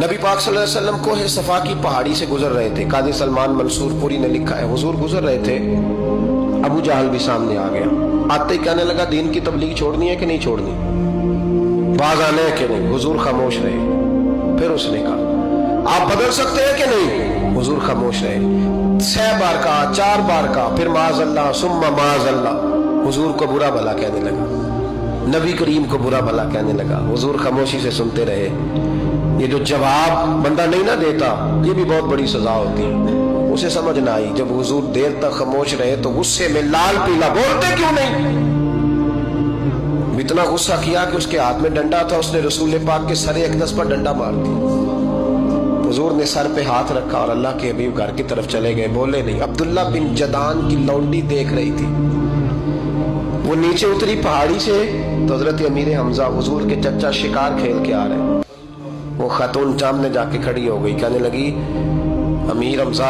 नबी पाक सल्लल्लाहु अलैहि वसल्लम कोहे सफा की पहाड़ी से गुजर रहे थे। काजी सलमान मंसूरपुरी ने लिखा है, हुजूर गुजर रहे थे, अबू जहल भी सामने आ गया। आते ही कहने लगा, दीन की तबलीग छोड़नी है कि नहीं छोड़नी, बाज आने है कि नहीं। हुजूर खामोश रहे। फिर उसने कहा, आप बदल सकते हैं कि नहीं। हुजूर खामोश रहे। 6 बार कहा, 4 बार कहा, फिर माज़अल्लाह सुम्मा माज़अल्लाह। हुजूर को बुरा भला कहने लगा, नबी करीम को बुरा भला कहने लगा। हुजूर खामोशी से सुनते रहे। ये जो जवाब बंदा नहीं ना देता, ये भी बहुत बड़ी सजा होती है। उसे समझ ना आई, जब हुजूर देर तक खामोश रहे तो गुस्से में लाल पीला, बोलते क्यों नहीं। इतना गुस्सा किया कि उसके हाथ में डंडा था, उसने रसूल पाक के सरे अक़दस पर डंडा मार दिया। हुजूर ने सर पे हाथ रखा और अल्लाह के हबीब घर की तरफ चले गए, बोले नहीं। अब्दुल्ला बिन जदान की लौंडी देख रही थी, वो नीचे उतरी पहाड़ी से तो हजरत अमीर हमजा हुजूर के चचा शिकार खेल के आ रहे। वो खातून सामने जाके खड़ी हो गई, कहने लगी, अमीर हमजा,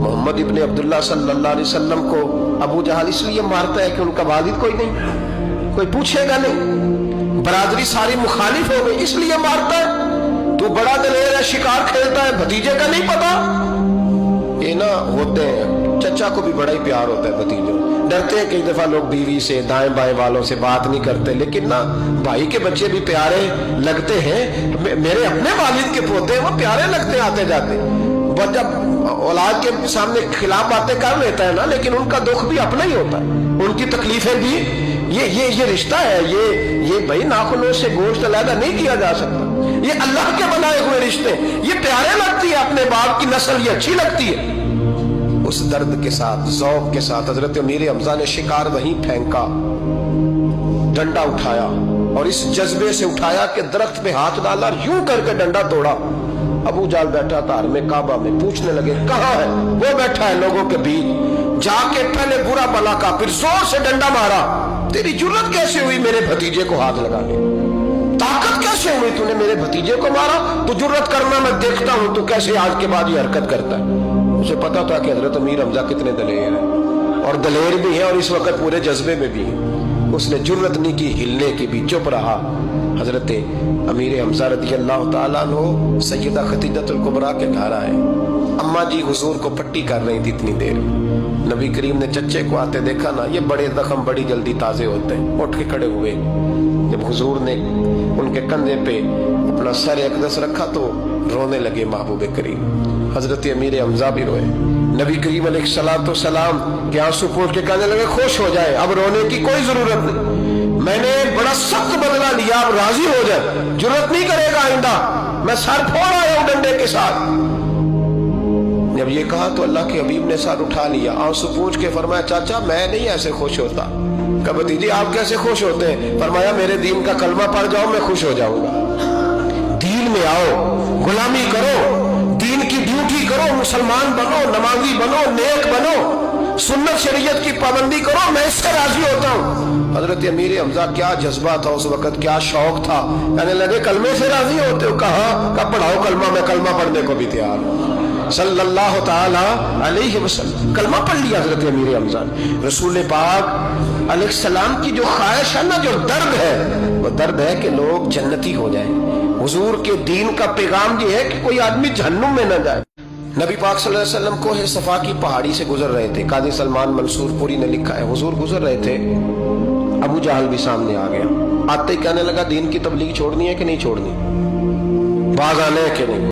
मोहम्मद इब्ने अब्दुल्ला सल्लल्लाहु अलैहि वसल्लम को अबू जहल इसलिए मारता है कि उनका वालिद कोई नहीं, कोई पूछेगा नहीं, बरादरी सारी मुखालिफ हो गई, इसलिए मारता है। तू बड़ा दलेर है, शिकार खेलता है, भतीजे का नहीं पता। ये ना होते हैं, चचा को भी बड़ा ही प्यार होता है भतीजों। डरते हैं कई दफा लोग बीवी से, दाएं बाएं वालों से बात नहीं करते, लेकिन ना भाई के बच्चे भी प्यारे लगते हैं। मेरे अपने वालिद के पोते हैं, वो प्यारे लगते हैं आते जाते। बस जब औलाद के सामने खिलाफ बातें कर लेता है ना, लेकिन उनका दुख भी अपना ही होता है, उनकी तकलीफें भी। ये रिश्ता है, ये भाई नाखूनों से गोश्त अलग नहीं किया जा सकता। ये अल्लाह के बनाए हुए रिश्ते, ये प्यारे लगती है, अपने बाप की नस्ल ये अच्छी लगती है। उस दर्द के साथ, ज़ौक़ के साथ हजरत अमीर हमजा ने शिकार वहीं फेंका, डंडा उठाया और इस जज्बे से उठाया कि दरख्त पे हाथ डाला, यूं करके डंडा तोड़ा। अबू जहल बैठा था में काबा में, पूछने लगे, कहाँ है वो? बैठा है लोगों के बीच। जाके पहले बुरा भला का, फिर जोर से डंडा मारा। तेरी जुर्रत कैसे हुई मेरे भतीजे को हाथ लगाने, ताकत कैसे हुई तूने मेरे भतीजे को मारा? तू जुर्रत करना मैं देखता हूं, तू कैसे आज के बाद ये हरकत करता है। उसे पता था कि हजरत अमीर हमजा कितने दलेर हैं, और दलेर भी है और इस वक्त पूरे जज्बे में भी है। उसने जुर्रत नहीं की हिलने की भी, चुप रहा। हजरत अमीर हमजा रज़ी अल्लाह ताला अन्हु सैयदा खदीजतुल कुबरा के घर आए। अम्मा जी हुजूर को पट्टी कर रही थी इतनी देर। नबी करीम ने चच्चे को आते देखा ना, ये बड़े जख्म बड़ी जल्दी ताजे होते हैं। उठ के खड़े हुए, जब हुजूर ने उनके कंधे पे अपना सर अक़दस रखा तो रोने लगे महबूब करीम। हजरत अमीर हमजा भी रोए। नबी करीम अलैहिस्सलातु वस्सलाम के आंसू पोंछ के कहने लगे, खुश हो जाए, अब रोने की कोई जरूरत नहीं, मैंने बड़ा सख्त बदला लिया, अब राजी हो जाए, जरूरत नहीं करेगा आइंदा, मैं सर फोड़ आया हूं डंडे के साथ। जब ये कहा तो अल्लाह के हबीब ने सर उठा लिया, आंसू पोंछ के फरमाया, चाचा मैं नहीं ऐसे खुश होता। कहा, भतीजी आप कैसे खुश होते हैं? फरमाया, मेरे दीन का कलमा पढ़ जाओ, मैं खुश हो जाऊंगा। दीन में आओ, गुलामी करो, दीन की ड्यूटी करो, मुसलमान बनो, नमाजी बनो, नेक बनो, सुन्नत शरीयत की पाबंदी करो, मैं इससे राजी होता हूँ। हजरत अमीर हमजा क्या जज्बा था उस वक्त, क्या शौक था। कहने लगे, कलमे से राजी होते हो? कहा पढ़ाओ कलमा, मैं कलमा पढ़ने को भी तैयार हूँ। सल्लल्लाहु ताला अलैहि वसल्लम कलमा पढ़ लिया हजरत अमीर हमजा ने। रसूल पाक अलैहिस्सलाम की जो ख्वाहिश है ना, जो दर्द है, वो दर्द है कि लोग जन्नती हो जाए। हुजूर के दीन का पैगाम ये है कि कोई आदमी जहन्नुम में न जाए। नबी पाक सल्लल्लाहु अलैहि वसल्लम कोहे सफा की पहाड़ी से गुजर रहे थे। काजी सलमान मंसूरपुरी ने लिखा है, हुजूर गुजर रहे थे, अबू जहल भी सामने आ गया। आते ही कहने लगा, दीन की तबलीग छोड़नी है कि नहीं छोड़नी, बाज आने है कि नहीं।